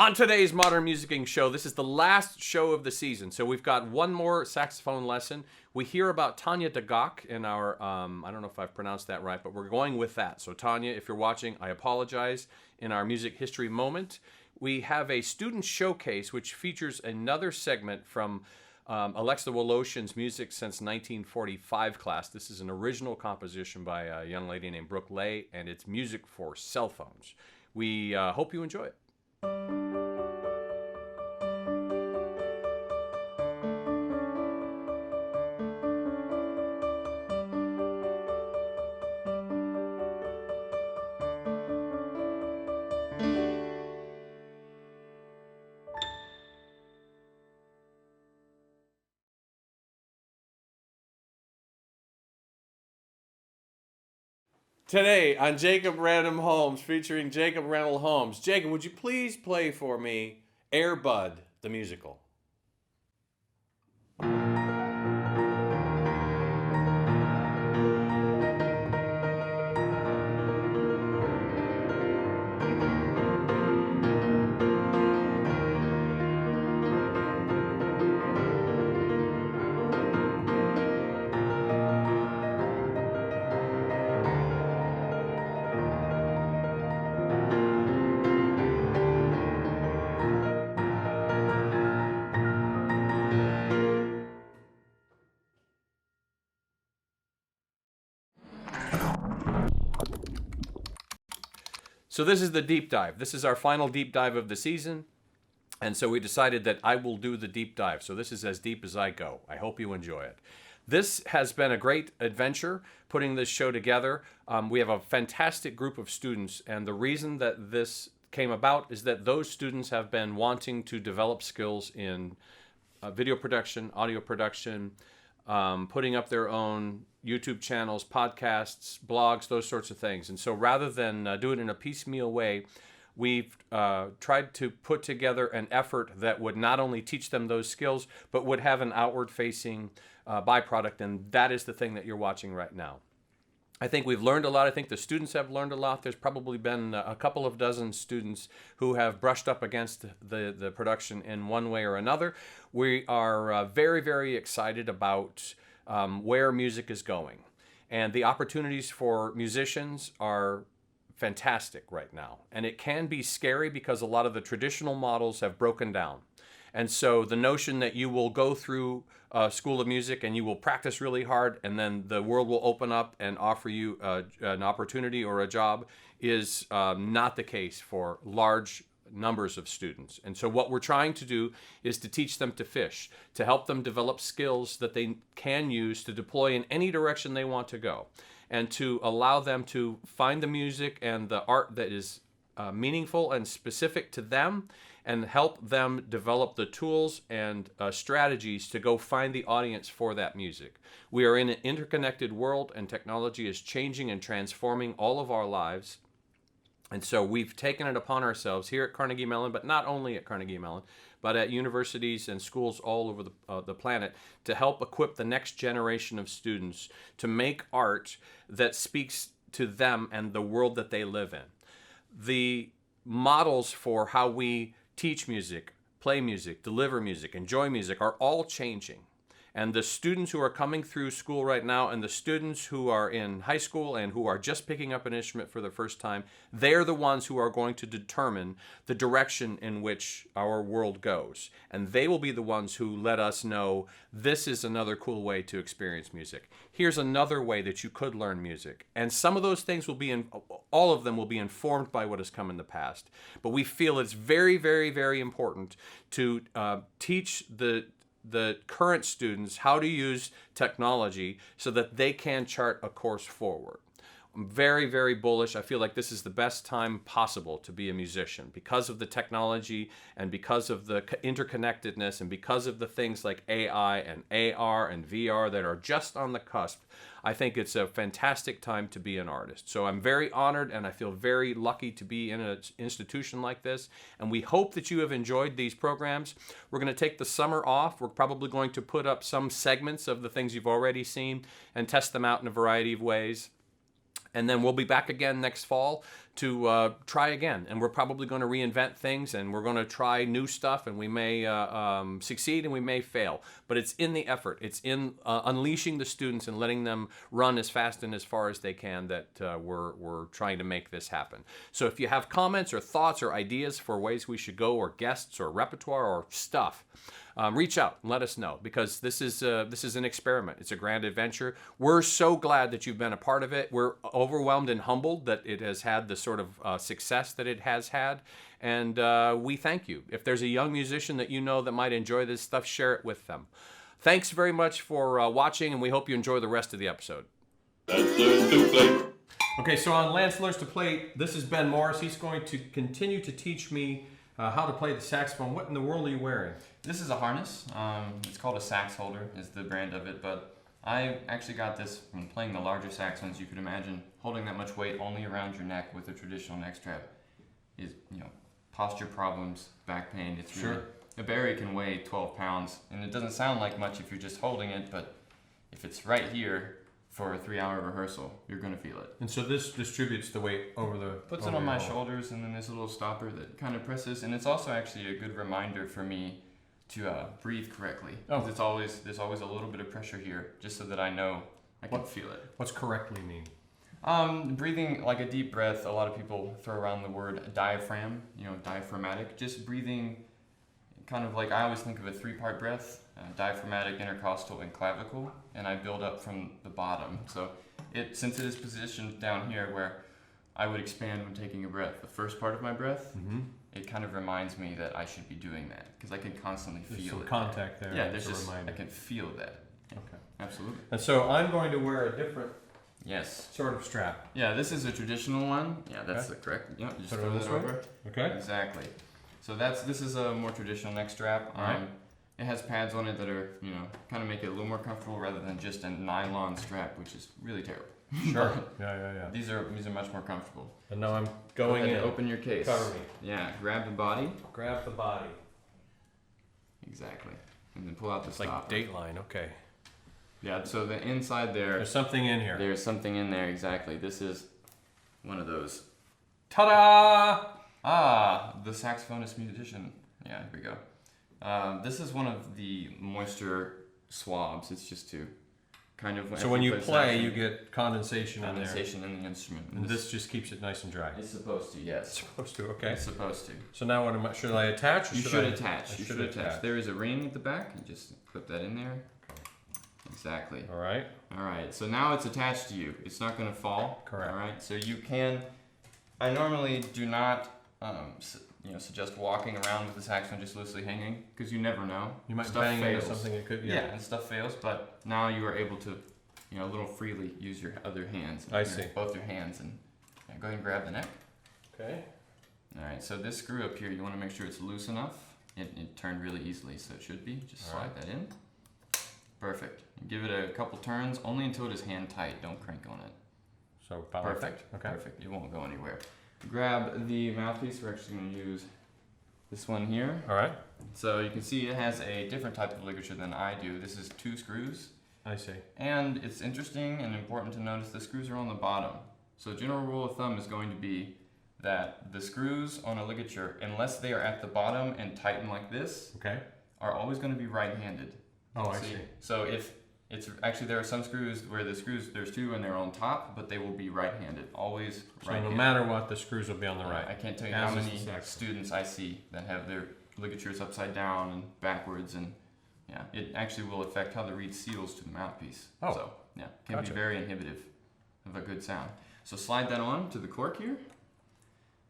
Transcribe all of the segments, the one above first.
On today's Modern Musicking show, this is the last show of the season, so we've got one more saxophone lesson. We hear about Tanya Dagak in our, I don't know if I've pronounced that right, but we're going with that. So Tanya, if you're watching, I apologize. In our music history moment, we have a student showcase which features another segment from Alexa Woloshin's Music Since 1945 class. This is an original composition by a young lady named Brooke Lay, and it's music for cell phones. We hope you enjoy it. Today on Jacob Random Holmes, featuring Jacob Randall Holmes. Jacob, would you please play for me Air Bud, the musical? So this is the deep dive. This is our final deep dive of the season. And so we decided that I will do the deep dive. So this is as deep as I go. I hope you enjoy it. This has been a great adventure putting this show together. We have a fantastic group of students. And the reason that this came about is that those students have been wanting to develop skills in video production, audio production, putting up their own YouTube channels, podcasts, blogs, those sorts of things. And so rather than do it in a piecemeal way, we've tried to put together an effort that would not only teach them those skills, but would have an outward-facing byproduct, and that is the thing that you're watching right now. I think we've learned a lot. I think the students have learned a lot. There's probably been a couple of dozen students who have brushed up against the production in one way or another. We are very, very excited about where music is going. And the opportunities for musicians are fantastic right now. And it can be scary because a lot of the traditional models have broken down. And so the notion that you will go through a school of music and you will practice really hard and then the world will open up and offer you an opportunity or a job is not the case for large numbers of students. And so what we're trying to do is to teach them to fish, to help them develop skills that they can use to deploy in any direction they want to go, and to allow them to find the music and the art that is meaningful and specific to them, and help them develop the tools and strategies to go find the audience for that music. We are in an interconnected world, and technology is changing and transforming all of our lives. And so we've taken it upon ourselves here at Carnegie Mellon, but not only at Carnegie Mellon, but at universities and schools all over the planet, to help equip the next generation of students to make art that speaks to them and the world that they live in. The models for how we teach music, play music, deliver music, enjoy music are all changing. And the students who are coming through school right now and the students who are in high school and who are just picking up an instrument for the first time, they're the ones who are going to determine the direction in which our world goes. And they will be the ones who let us know this is another cool way to experience music. Here's another way that you could learn music. And some of those things will be all of them will be informed by what has come in the past. But we feel it's very, very, very important to teach the current students how to use technology so that they can chart a course forward. I'm very, very bullish. I feel like this is the best time possible to be a musician because of the technology and because of the interconnectedness and because of the things like AI and AR and VR that are just on the cusp. I think it's a fantastic time to be an artist. So I'm very honored and I feel very lucky to be in an institution like this. And we hope that you have enjoyed these programs. We're going to take the summer off. We're probably going to put up some segments of the things you've already seen and test them out in a variety of ways. And then we'll be back again next fall to try again. And we're probably going to reinvent things, and we're going to try new stuff, and we may succeed and we may fail. But it's in the effort. It's in unleashing the students and letting them run as fast and as far as they can that we're trying to make this happen. So if you have comments or thoughts or ideas for ways we should go, or guests or repertoire or stuff, reach out and let us know, because this is an experiment. It's a grand adventure. We're so glad that you've been a part of it. We're overwhelmed and humbled that it has had the sort of success that it has had, and we thank you. If there's a young musician that you know that might enjoy this stuff, share it with them. Thanks very much for watching, and we hope you enjoy the rest of the episode. Lance Learns to Play. Okay, so on Lance Learns to Play, this is Ben Morris. He's going to continue to teach me how to play the saxophone. What in the world are you wearing? This is a harness. It's called a sax holder, is the brand of it, but I actually got this from playing the larger saxophones. You could imagine holding that much weight only around your neck with a traditional neck strap is, posture problems, back pain. It's really, a Barry can weigh 12 pounds, and it doesn't sound like much if you're just holding it, but if it's right here for a 3-hour rehearsal, you're going to feel it. And so this distributes the weight over the... Puts it on my shoulders, and then there's a little stopper that kind of presses, and it's also actually a good reminder for me to breathe correctly. Oh. There's always a little bit of pressure here, just so that I know I can feel it. What's correctly mean? Breathing like a deep breath. A lot of people throw around the word diaphragm, diaphragmatic. Just breathing kind of like, I always think of a 3-part breath, diaphragmatic, intercostal, and clavicle, and I build up from the bottom. So since it is positioned down here where I would expand when taking a breath, the first part of my breath, it kind of reminds me that I should be doing that, because I can constantly feel some contact there. Yeah, there's just, I can feel that. Okay. Absolutely. And so I'm going to wear a different sort of strap. Yeah, this is a traditional one. Yeah, that's the correct. Yeah, just put throw it that way. over. Okay. Exactly. So this is a more traditional neck strap. It has pads on it that are, kind of make it a little more comfortable rather than just a nylon strap, which is really terrible. Sure. Yeah. These are much more comfortable. And now I'm going in. Open your case. Cover me. Yeah, grab the body. Grab the body. Exactly. And then pull out the It's stopper. like Dateline, okay. Yeah, so the inside there. There's something in here. There's something in there, exactly. This is one of those. Ta-da! The saxophonist musician. Yeah, here we go. This is one of the moisture swabs. It's just to kind of... So when you play, you get condensation in there. Condensation in the instrument. And this just keeps it nice and dry. It's supposed to, yes. It's supposed to, okay. It's supposed to. So now what should I attach? Or You should attach. You should attach. There is a ring at the back. You just clip that in there. Exactly. All right. All right. So now it's attached to you. It's not going to fall. Correct. All right. So you can... I normally do not... suggest walking around with the saxophone just loosely hanging, because you never know. You might stuff bang into fails. something that could. Yeah, and stuff fails. But now you are able to, a little freely use your other hands. I see. Both your hands, and go ahead and grab the neck. Okay. All right. So this screw up here, you want to make sure it's loose enough. It turned really easily, so it should be. Just slide that in. Perfect. Give it a couple turns, only until it is hand tight. Don't crank on it. So about perfect. Okay. Perfect. It won't go anywhere. Grab the mouthpiece. We're actually going to use this one here. All right. So you can see it has a different type of ligature than I do. This is 2 screws. I see. And it's interesting and important to notice the screws are on the bottom. So general rule of thumb is going to be that the screws on a ligature, unless they are at the bottom and tighten like this, are always going to be right-handed. Oh, I see. So if it's actually, there are some screws where there's 2 and they're on top, but they will be right-handed. Always right-handed. So no matter what, the screws will be on the right. I can't tell you how many students I see that have their ligatures upside down and backwards, and it actually will affect how the reed seals to the mouthpiece. Oh. So can be very inhibitive of a good sound. So slide that on to the cork here.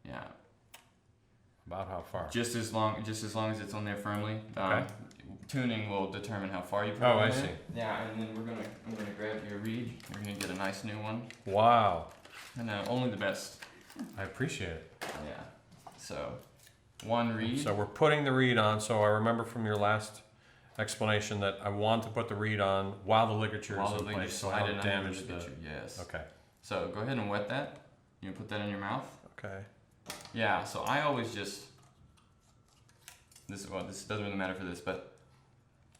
Yeah. About how far? Just as long as it's on there firmly. Tuning will determine how far you put it. Oh, I see. Yeah, and then I'm gonna grab your reed. We're gonna get a nice new one. Wow. And only the best. I appreciate it. Yeah. So, one reed. So we're putting the reed on. So I remember from your last explanation that I want to put the reed on while the ligature is in place, so I don't damage the ligature. Yes. Okay. So go ahead and wet that. You put that in your mouth. Okay. Yeah. So I always just this doesn't really matter for this, but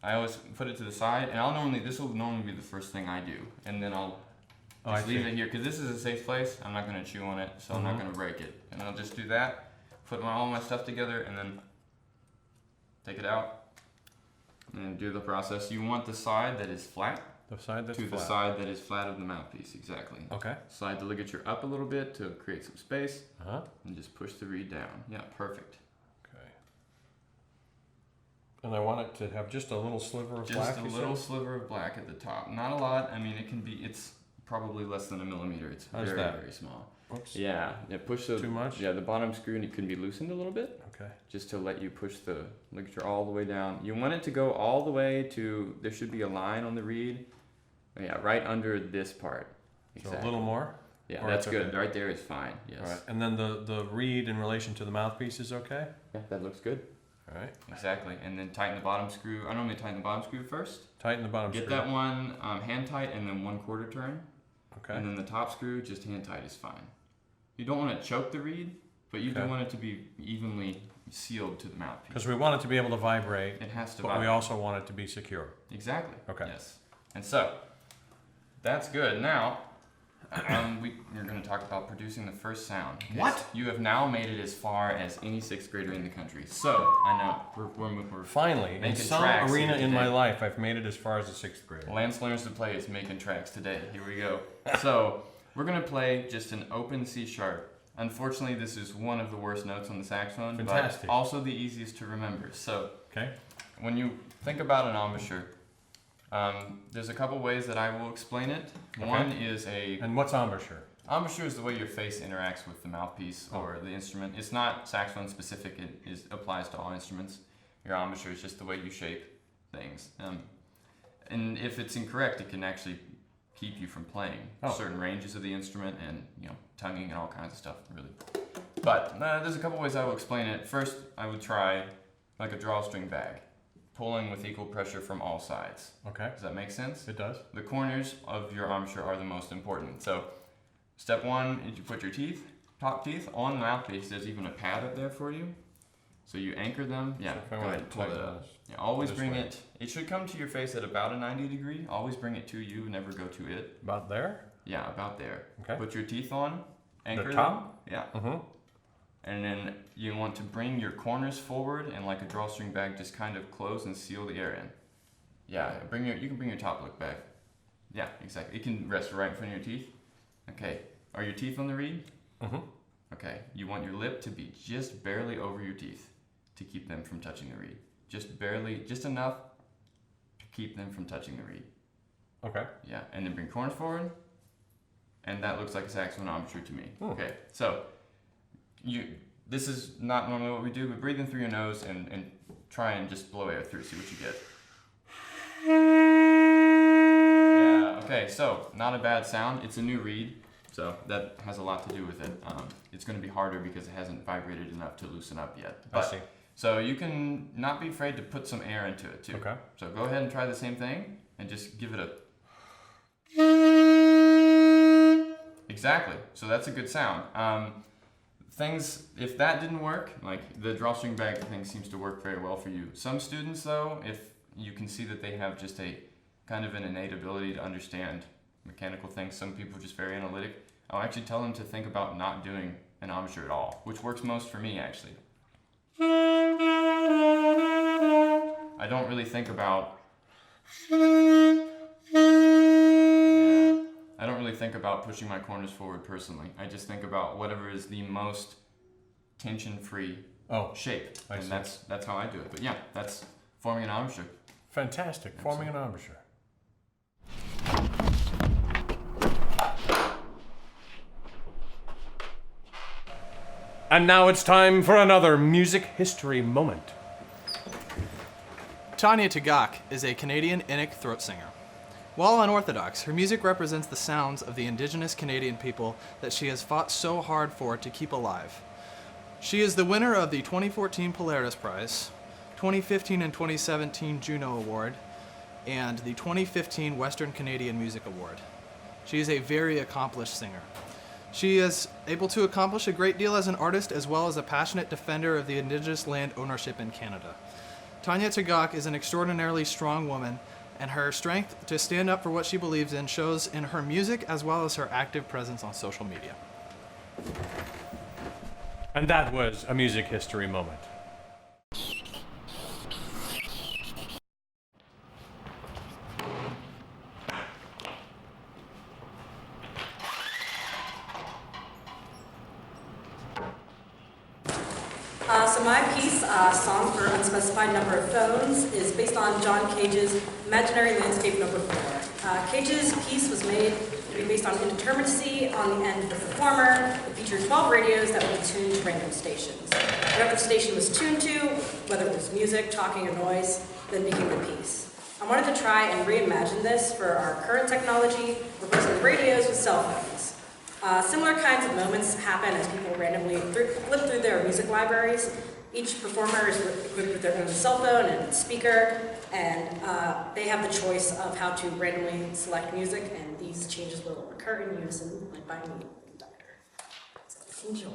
I always put it to the side, and this will normally be the first thing I do, and then I'll Oh, I Just leave see. it here, because this is a safe place. I'm not going to chew on it, so I'm not going to break it. And I'll just do that, put all my stuff together, and then take it out and do the process. You want the side that is flat The side that's to the flat. side that is flat of the mouthpiece, exactly. Okay. Slide the ligature up a little bit to create some space, Uh-huh. and just push the reed down. Yeah, perfect. Okay. And I want it to have just a little sliver of black, Just a you little said? sliver of black at the top. Not a lot. I mean, it's probably less than a millimeter. It's How's very, that? very small. Oops. Yeah, push the Too much? Yeah, the bottom screw can be loosened a little bit, Okay. just to let you push the ligature all the way down. You want it to go all the way to, there should be a line on the reed. Yeah, right under this part. So a little more? Yeah, or that's it's good. okay? Right there is fine. Yes. All right. And then the reed in relation to the mouthpiece is okay? Yeah, that looks good. All right. Exactly. And then tighten the bottom screw. I normally tighten the bottom screw first. Tighten the bottom Get screw. that one hand tight and then 1/4 turn. Okay. And then the top screw, just hand tight is fine. You don't want to choke the reed, but you do Okay. want it to be evenly sealed to the mouthpiece. Because we want it to be able to vibrate, It has to but we vibrate. also want it to be secure. Exactly. Okay. Yes. And so, that's good. Now, we're going to talk about producing the first sound. Okay, What? so you have now made it as far as any 6th grader in the country. So, I know, we're Finally, in Making some tracks arena here in my today. life, I've made it as far as a 6th grader. Lance learns to play is making tracks today. Here we go. So, we're going to play just an open C sharp. Unfortunately, this is one of the worst notes on the saxophone, Fantastic. but also the easiest to remember. So, Okay. when you think about an embouchure, there's a couple ways that I will explain it. Okay. One is a And what's embouchure? embouchure is the way your face interacts with the mouthpiece or the instrument. It's not saxophone specific. It applies to all instruments. Your embouchure is just the way you shape things. And if it's incorrect, it can actually keep you from playing certain ranges of the instrument and tonguing and all kinds of stuff. Really. But there's a couple ways I will explain it. First, I would try like a drawstring bag, pulling with equal pressure from all sides. Okay. Does that make sense? It does. The corners of your embouchure are the most important. So, step one is you put your top teeth on the mouthpiece. There's even a pad up there for you. So you anchor them. Yeah, So if I go want ahead to and pull it tighten up. this. Yeah, always this bring way. it should come to your face at about a 90 degree. Always bring it to you, never go to it. About there? Yeah, about there. Okay. Put your teeth on, anchor top? them. Yeah. Mm-hmm. And then you want to bring your corners forward and like a drawstring bag, just kind of close and seal the air in. Yeah, you can bring your top look back. Yeah, exactly. It can rest right in front of your teeth. Okay. Are your teeth on the reed? Mm-hmm. Okay. You want your lip to be just barely over your teeth to keep them from touching the reed. Just barely, just enough to keep them from touching the reed. Okay. Yeah, and then bring corners forward, and that looks like a saxophone embouchure to me. Hmm. Okay, so this is not normally what we do, but breathe in through your nose and try and just blow air through, see what you get. Yeah, okay, so not a bad sound. It's a new reed, so that has a lot to do with it. It's going to be harder because it hasn't vibrated enough to loosen up yet. I see. So you can not be afraid to put some air into it too. Okay. So go ahead and try the same thing and just give it a... Exactly. So that's a good sound. If that didn't work, like the drawstring bag thing seems to work very well for you. Some students though, if you can see that they have just a kind of an innate ability to understand mechanical things, some people are just very analytic, I'll actually tell them to think about not doing an embouchure at all, which works most for me actually. I don't really think about I don't really think about pushing my corners forward personally. I just think about whatever is the most tension-free shape, I and see. that's how I do it. But yeah, that's forming an embouchure. Fantastic. Forming an embouchure. And now it's time for another music history moment. Tanya Tagaq is a Canadian Inuk throat singer. While unorthodox, her music represents the sounds of the Indigenous Canadian people that she has fought so hard for to keep alive. She is the winner of the 2014 Polaris Prize, 2015 and 2017 Juno Award, and the 2015 Western Canadian Music Award. She is a very accomplished singer. She is able to accomplish a great deal as an artist as well as a passionate defender of the Indigenous land ownership in Canada. Tanya Tagaq is an extraordinarily strong woman and her strength to stand up for what she believes in shows in her music as well as her active presence on social media. And that was a music history moment. So my piece, Song for Unspecified Number of Phones, is based on John Cage's Imaginary Landscape No. 4. Cage's piece was made to be based on indeterminacy on the end of the performer. It featured 12 radios that would be tuned to random stations. Whatever the station was tuned to, whether it was music, talking, or noise, then became the piece. I wanted to try and reimagine this for our current technology, replacing radios with cell phones. Similar kinds of moments happen as people randomly flip through their music libraries. Each performer is equipped with their own cell phone and speaker, and they have the choice of how to randomly select music, and these changes will occur in unison, like by me, the conductor. So enjoy.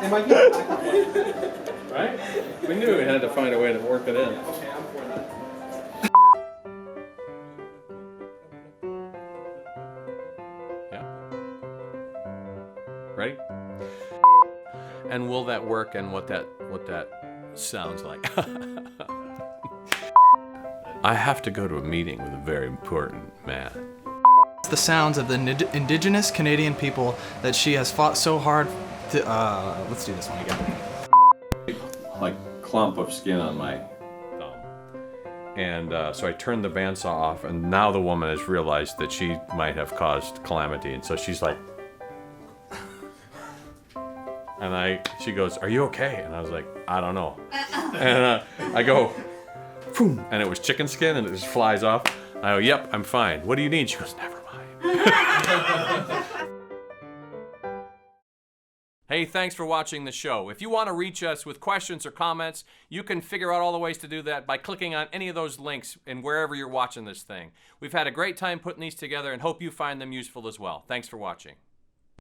It might be. Right? We knew we had to find a way to work it in. Okay, I'm for that. Yeah. Ready? And will that work and what that sounds like? I have to go to a meeting with a very important man. The sounds of the indigenous Canadian people that she has fought so hard to, let's do this one again. Like clump of skin on my thumb. And so I turned the bandsaw off, and now the woman has realized that she might have caused calamity, and so she's like, and she goes, "Are you okay?" And I was like, "I don't know." And I go, "Phoom," and it was chicken skin, and it just flies off. I go, "Yep, I'm fine. What do you need?" She goes, "Never mind." Hey, thanks for watching the show. If you want to reach us with questions or comments, you can figure out all the ways to do that by clicking on any of those links in wherever you're watching this thing. We've had a great time putting these together and hope you find them useful as well. Thanks for watching.